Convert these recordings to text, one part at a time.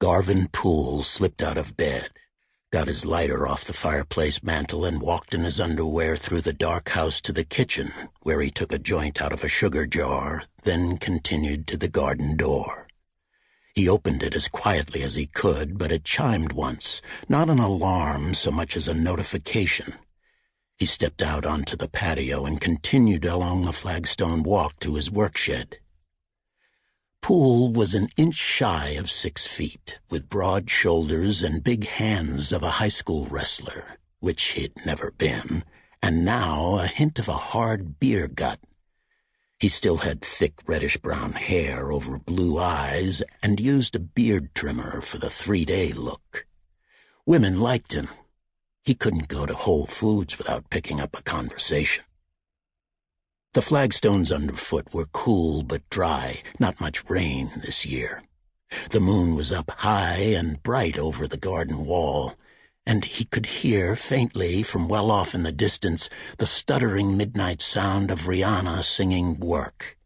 Garvin Poole slipped out of bed, got his lighter off the fireplace mantel, and walked in his underwear through the dark house to the kitchen, where he took a joint out of a sugar jar, then continued to the garden door. He opened it as quietly as he could, but it chimed once, not an alarm so much as a notification. He stepped out onto the patio and continued along the flagstone walk to his workshed. Poole was an inch shy of 6 feet, with broad shoulders and big hands of a high school wrestler, which he'd never been, and now a hint of a hard beer gut. He still had thick reddish-brown hair over blue eyes and used a beard trimmer for the 3-day look. Women liked him. He couldn't go to Whole Foods without picking up a conversation. The flagstones underfoot were cool but dry, not much rain this year. The moon was up high and bright over the garden wall, and he could hear faintly from well off in the distance the stuttering midnight sound of Rihanna singing Work.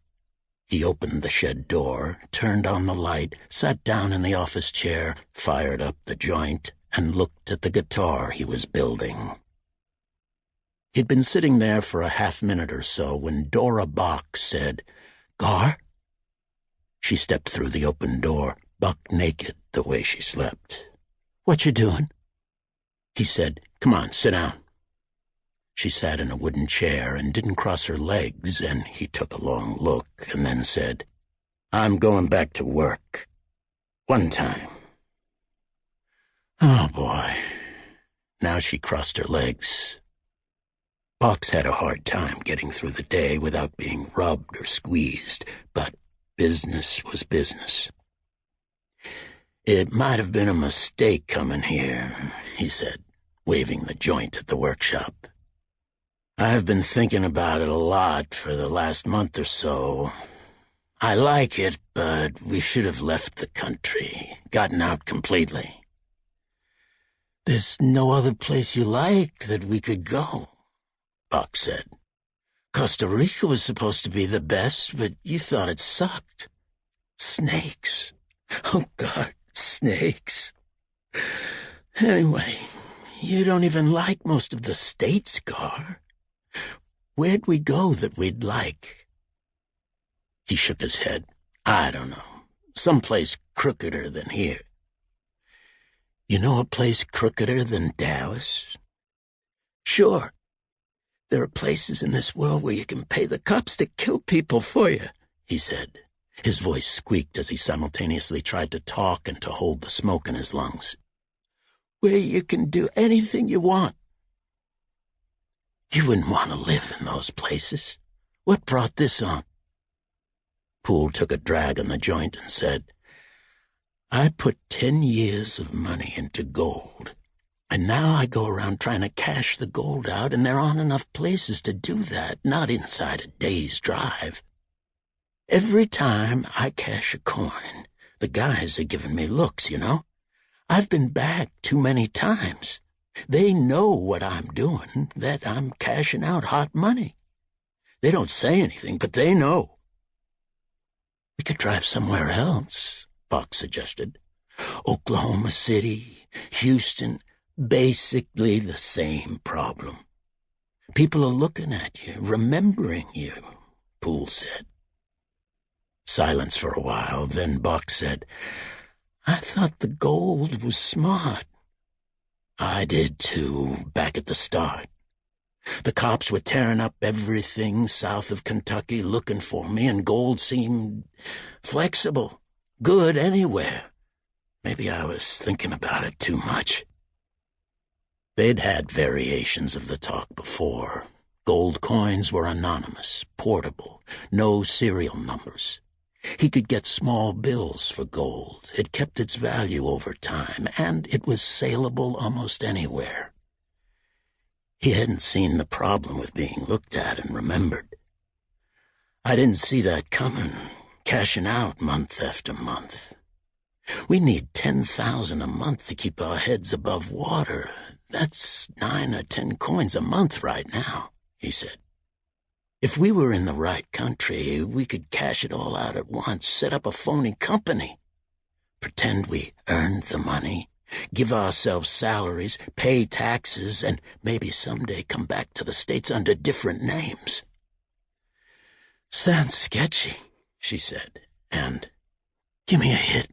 He opened the shed door, turned on the light, sat down in the office chair, fired up the joint, and looked at the guitar he was building. He'd been sitting there for a half-minute or so when Dora Bach said, "Gar?" She stepped through the open door, buck naked the way she slept. "What you doing?" He said, "Come on, sit down." She sat in a wooden chair and didn't cross her legs, and he took a long look and then said, "I'm going back to work. One time." Oh, boy. Now she crossed her legs. Box had a hard time getting through the day without being rubbed or squeezed, but business was business. "It might have been a mistake coming here," he said, waving the joint at the workshop. "I've been thinking about it a lot for the last month or so. I like it, but we should have left the country, gotten out completely." "There's no other place you like that we could go," Buck said. "Costa Rica was supposed to be the best, but you thought it sucked. Snakes. Oh, God, snakes. Anyway, you don't even like most of the states, Gar. Where'd we go that we'd like?" He shook his head. "I don't know. Someplace crookeder than here." "You know a place crookeder than Dallas?" "Sure. There are places in this world where you can pay the cops to kill people for you," he said. His voice squeaked as he simultaneously tried to talk and to hold the smoke in his lungs. "Where you can do anything you want." "You wouldn't want to live in those places. What brought this on?" Poole took a drag on the joint and said, "I put 10 years of money into gold. And now I go around trying to cash the gold out, and there aren't enough places to do that, not inside a day's drive. Every time I cash a coin, the guys are giving me looks, you know. I've been bagged too many times. They know what I'm doing, that I'm cashing out hot money. They don't say anything, but they know." "We could drive somewhere else," Buck suggested. "Oklahoma City, Houston. Basically the same problem. People are looking at you, remembering you," Poole said. Silence for a while, then Buck said, "I thought the gold was smart." "I did too, back at the start. The cops were tearing up everything south of Kentucky looking for me, and gold seemed flexible, good anywhere. Maybe I was thinking about it too much." They'd had variations of the talk before. Gold coins were anonymous, portable, no serial numbers. He could get small bills for gold. It kept its value over time, and it was saleable almost anywhere. He hadn't seen the problem with being looked at and remembered. "I didn't see that coming, cashing out month after month. We need 10,000 a month to keep our heads above water. That's 9 or 10 coins a month right now," he said. "If we were in the right country, we could cash it all out at once, set up a phony company. pretend we earned the money, give ourselves salaries, pay taxes, and maybe someday come back to the States under different names. Sounds sketchy, she said, and give me a hit.